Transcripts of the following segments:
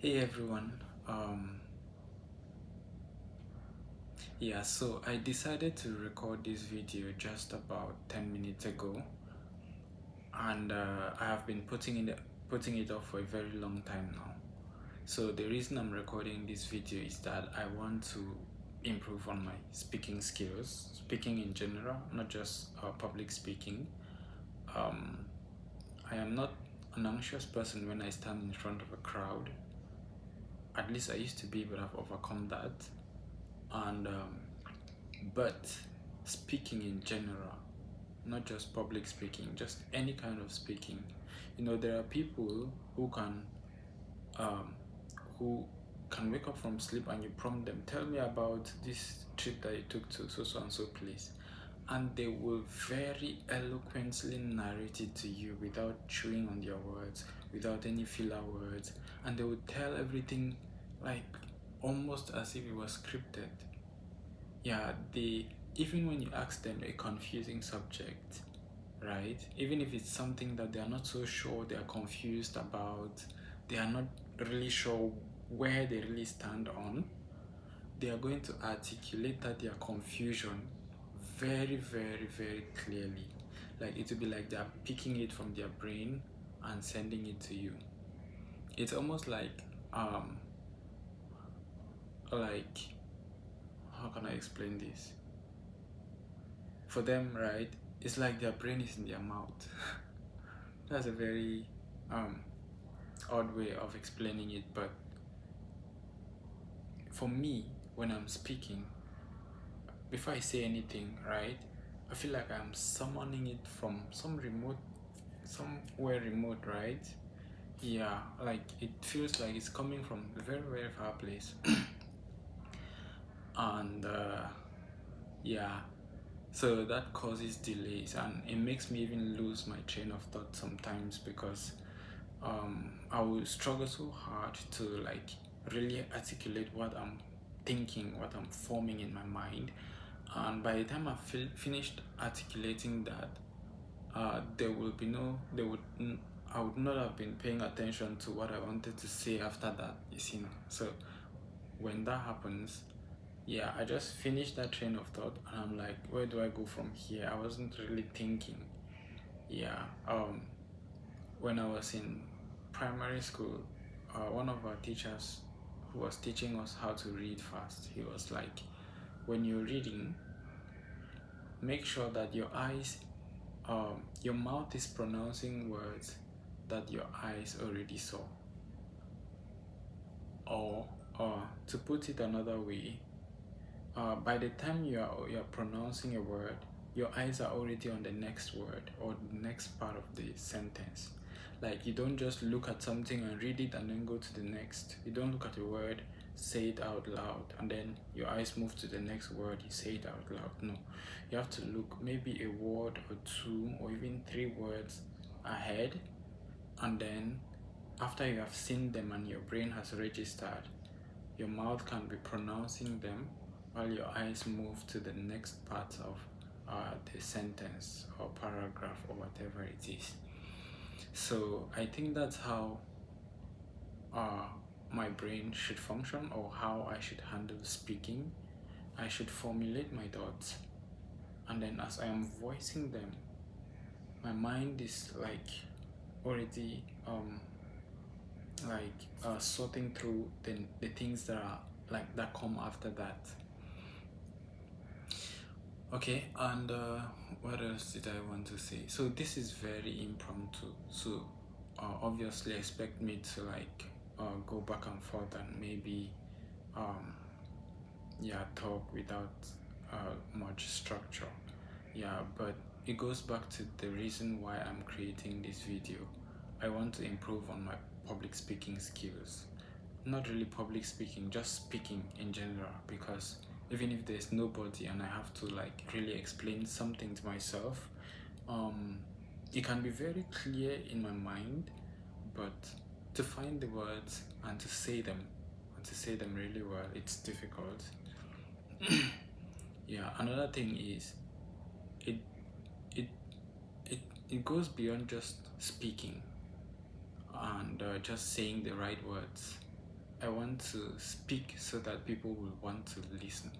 Hey everyone. So I decided to record this video just about 10 minutes ago, and I have been putting it off for a very long time now. So the reason I'm recording this video is that I want to improve on my speaking skills, speaking in general, not just public speaking. Um, I am not an anxious person when I stand in front of a crowd. At least I used to be, but I've overcome that. And but speaking in general, not just public speaking, just any kind of speaking, there are people um, who can wake up from sleep and you prompt them, tell me about this trip that you took to so and so place, and they will very eloquently narrate it to you without chewing on their words, without any filler words, and they will tell everything like almost as if it was scripted. They, even when you ask them a confusing subject, right? Even if it's something that they are not so sure, they are confused about, they are not really sure where they really stand on, they are going to articulate that their confusion very, very, very clearly. Like it will be like they are picking it from their brain and sending it to you. It's almost like how can I explain this? For them, right? It's like their brain is in their mouth. That's a very um, odd way of explaining it, but for me, when I'm speaking, before I say anything, right, I feel like I'm summoning it from somewhere remote, right? Yeah, like it feels like it's coming from a very, very far place. And yeah, so that causes delays and it makes me even lose my train of thought sometimes because I will struggle so hard to like really articulate what I'm thinking, what I'm forming in my mind, and by the time I've finished articulating that, there will be no, there would, I would not have been paying attention to what I wanted to say after that. So when that happens, I just finished that train of thought, and I'm like, where do I go from here? I wasn't really thinking. Yeah. When I was in primary school, one of our teachers who was teaching us how to read fast, he was like, when you're reading, make sure that your mouth is pronouncing words that your eyes already saw. Or to put it another way, by the time you're pronouncing a word, your eyes are already on the next word or the next part of the sentence. Like you don't just look at something and read it and then go to the next. You don't look at a word, say it out loud, and then your eyes move to the next word, you say it out loud. No, you have to look maybe a word or two or even three words ahead, and then after you have seen them and your brain has registered, your mouth can be pronouncing them while your eyes move to the next part of the sentence or paragraph or whatever it is. So I think that's how my brain should function, or how I should handle speaking. I should formulate my thoughts, and then as I am voicing them, my mind is like already sorting through the things that are like that come after that. Okay, and what else did I want to say? So this is very impromptu, so obviously expect me to like go back and forth and maybe talk without much structure. But it goes back to the reason why I'm creating this video. I want to improve on my public speaking skills. Not really public speaking, just speaking in general, because even if there's nobody and I have to like really explain something to myself, it can be very clear in my mind, but to find the words and to say them really well, it's difficult. Another thing is it it it it goes beyond just speaking and just saying the right words. I want to speak so that people will want to listen.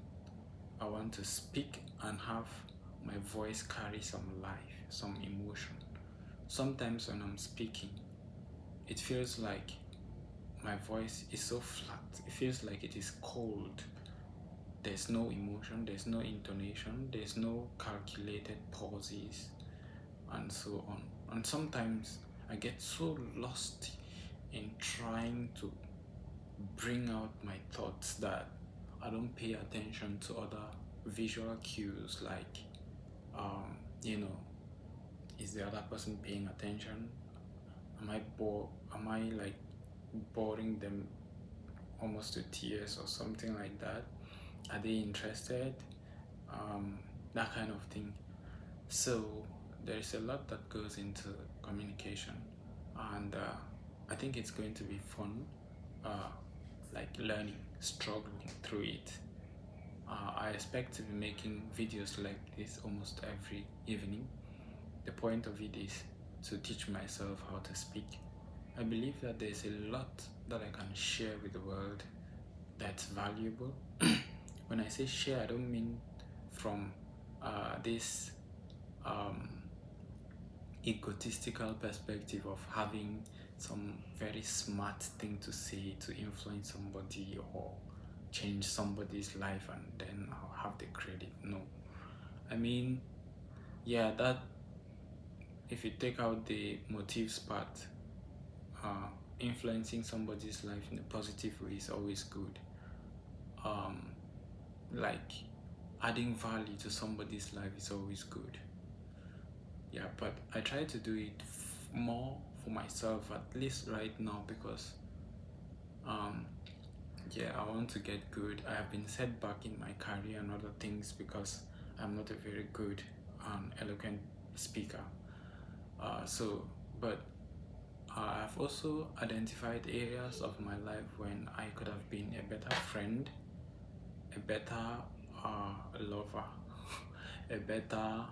I want to speak and have my voice carry some life, some emotion. Sometimes when I'm speaking, it feels like my voice is so flat. It feels like it is cold. There's no emotion, there's no intonation, there's no calculated pauses, and so on. And sometimes I get so lost in trying to bring out my thoughts that I don't pay attention to other visual cues like, you know, is the other person paying attention? Am I like boring them almost to tears or something like that? Are they interested? That kind of thing. So there is a lot that goes into communication, and I think it's going to be fun, like learning, struggling through it. I expect to be making videos like this almost every evening. The point of it is to teach myself how to speak. I believe that there's a lot that I can share with the world that's valuable. When I say share, I don't mean from this egotistical perspective of having some very smart thing to say to influence somebody or change somebody's life and then I'll have the credit. No. I mean, yeah, that if you take out the motives part, influencing somebody's life in a positive way is always good. Like adding value to somebody's life is always good. Yeah, but I try to do it more for myself, at least right now, because yeah, I want to get good. I have been set back in my career and other things because I'm not a very good eloquent speaker. But I've also identified areas of my life when I could have been a better friend, a better lover, a better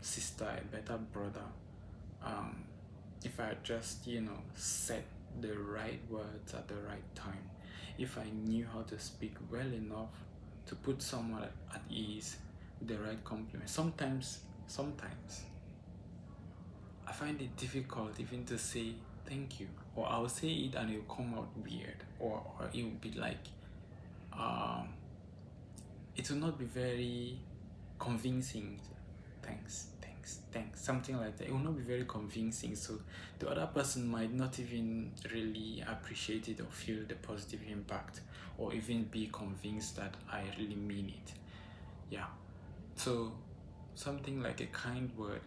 sister, a better brother. If I just, said the right words at the right time, if I knew how to speak well enough to put someone at ease with the right compliment. Sometimes I find it difficult even to say thank you, or I'll say it and it'll come out weird, or it will be like, it will not be very convincing. Thanks, something like that. It will not be very convincing, so the other person might not even really appreciate it or feel the positive impact, or even be convinced that I really mean it. Yeah, so something like a kind word,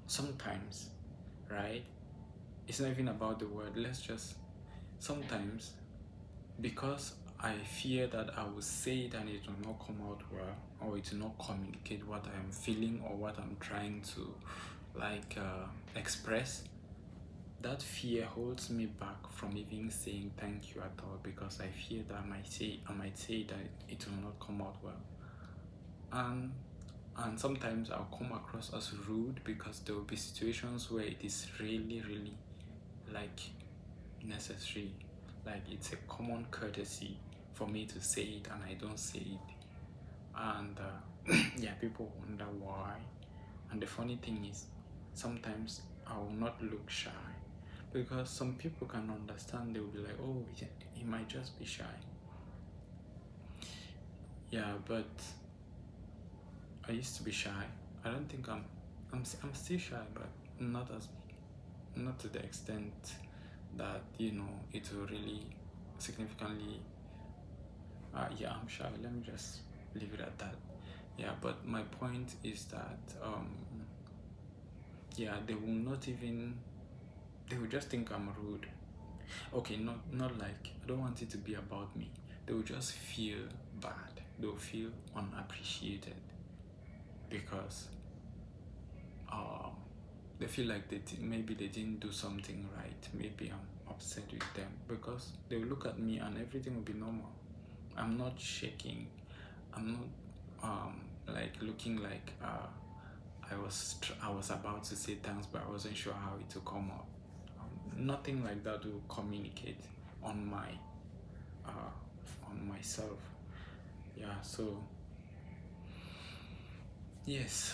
sometimes, right? It's not even about the word. Let's just sometimes, because I fear that I will say it and it will not come out well, or it will not communicate what I am feeling or what I'm trying to express. That fear holds me back from even saying thank you at all, because I fear that I might say that it will not come out well. And sometimes I'll come across as rude, because there will be situations where it is really, really like necessary. Like it's a common courtesy for me to say it and I don't say it. And yeah, people wonder why. And the funny thing is, sometimes I will not look shy, because some people can understand. They will be like, oh, he might just be shy. Yeah, but I used to be shy. I don't think I'm still shy, but not to the extent that it will really significantly. Yeah, I'm shy. Let me just leave it at that. Yeah, but my point is that yeah, they will just think I'm rude. Okay, not like, I don't want it to be about me. They will just feel bad. They will feel unappreciated, because they feel like maybe they didn't do something right. Maybe I'm upset with them, because they will look at me and everything will be normal. I'm not shaking. I'm not like looking like I was about to say thanks, but I wasn't sure how it will come out. nothing like that will communicate on my on myself. Yeah, so yes,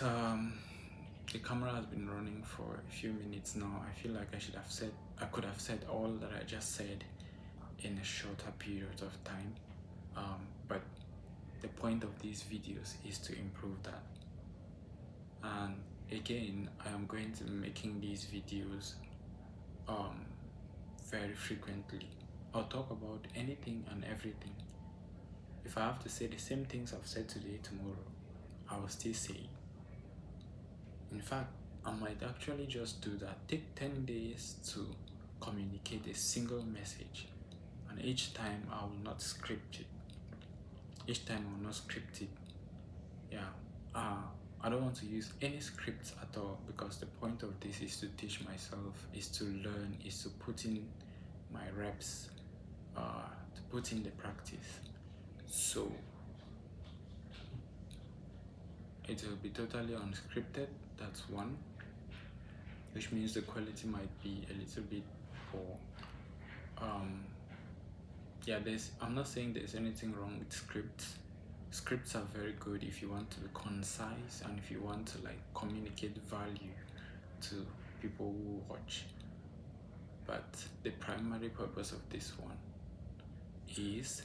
the camera has been running for a few minutes now. I feel like I could have said all that I just said in a shorter period of time, but the point of these videos is to improve that. And again, I am going to be making these videos very frequently. I'll talk about anything and everything. If I have to say the same things I've said today, tomorrow, I will still say it. In fact, I might actually just do that. Take 10 days to communicate a single message, and each time I will not script it. Yeah. I don't want to use any scripts at all, because the point of this is to teach myself, is to learn, is to put in my reps, to put in the practice. So it will be totally unscripted. That's one, which means the quality might be a little bit poor. Yeah, I'm not saying there's anything wrong with scripts. Scripts are very good if you want to be concise and if you want to like communicate value to people who watch. But the primary purpose of this one is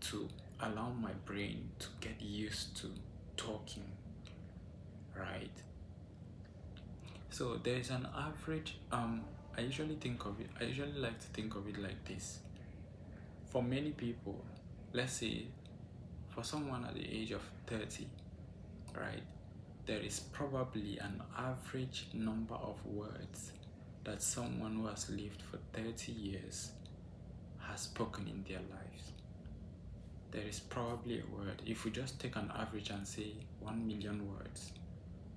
to allow my brain to get used to talking, right? So there's an average, I usually like to think of it like this. For many people, let's say for someone at the age of 30, right, there is probably an average number of words that someone who has lived for 30 years has spoken in their lives. There is probably a word. If we just take an average and say 1 million words,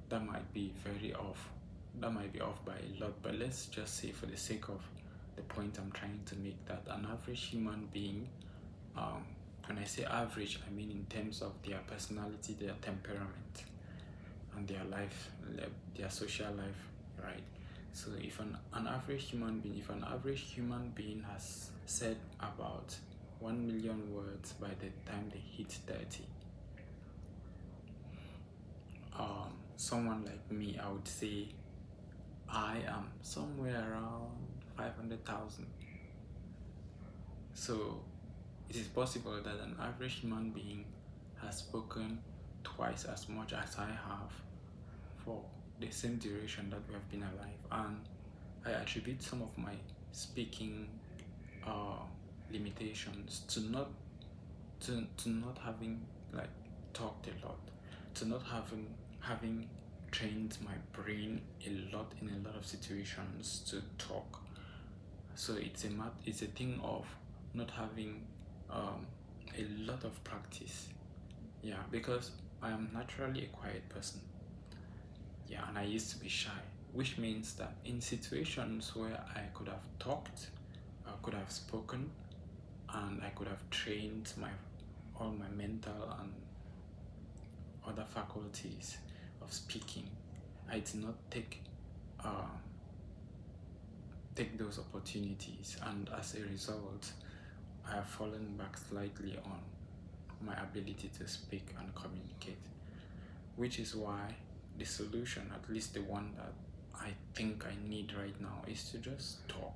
that might be very off. That might be off by a lot, but let's just say, for the sake of the point I'm trying to make, that an average human being, when I say average, I mean in terms of their personality, their temperament, and their life, their social life, right? So if an average human being has said about 1 million words by the time they hit 30, someone like me, I would say I am somewhere around 500,000. So it is possible that an average human being has spoken twice as much as I have for the same duration that we have been alive. And I attribute some of my speaking limitations to not having like talked a lot, to not having trained my brain a lot in a lot of situations to talk. So it's a thing of not having a lot of practice. Yeah, because I am naturally a quiet person. Yeah, and I used to be shy, which means that in situations where I could have talked, I could have spoken, and I could have trained all my mental and other faculties of speaking, I did not take those opportunities, and as a result, I have fallen back slightly on my ability to speak and communicate, which is why the solution, at least the one that I think I need right now, is to just talk.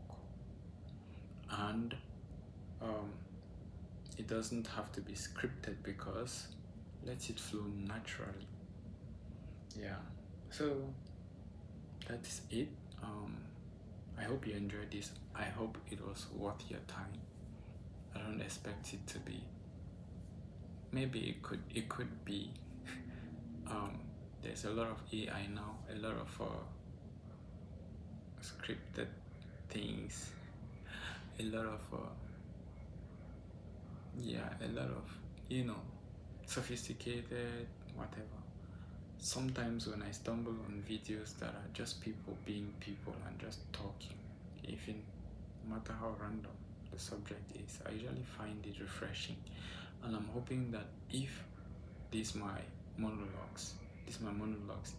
And it doesn't have to be scripted, because let it flow naturally. Yeah, so that is it. I hope you enjoyed this. I hope it was worth your time. I don't expect it to be. Maybe it could be. There's a lot of AI now, a lot of scripted things, a lot of sophisticated whatever. Sometimes when I stumble on videos that are just people being people and just talking, even no matter how random the subject is, I usually find it refreshing. And I'm hoping that if my monologues,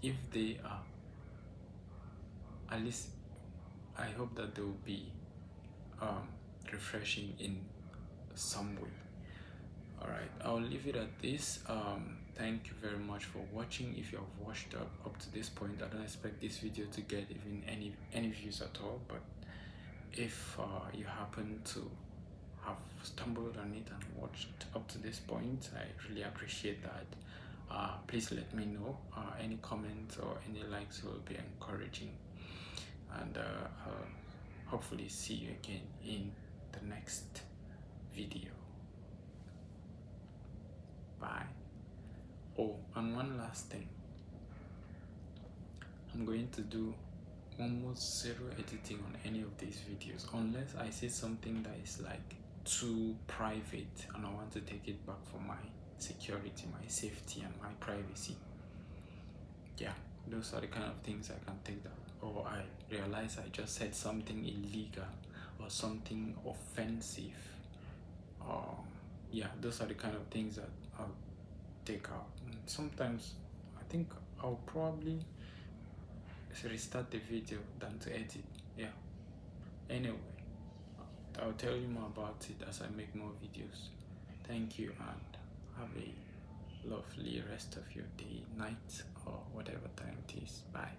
if they are at least I hope that they will be um, refreshing in some way. Alright, I'll leave it at this. Thank you very much for watching. If you have watched up to this point, I don't expect this video to get even any views at all, but if you happen to have stumbled on it and watched up to this point, I really appreciate that. Please let me know. Any comments or any likes will be encouraging, and I'll hopefully see you again in the next video. Bye. Oh, and one last thing, I'm going to do almost zero editing on any of these videos unless I see something that is like too private and I want to take it back for my security, my safety, and my privacy. Yeah, those are the kind of things I can take down. Or I realize I just said something illegal or something offensive. Yeah, those are the kind of things that I'll take out. And sometimes I think I'll probably restart the video than to edit. Yeah. Anyway, I'll tell you more about it as I make more videos. Thank you and have a lovely rest of your day, night, or whatever time it is. Bye.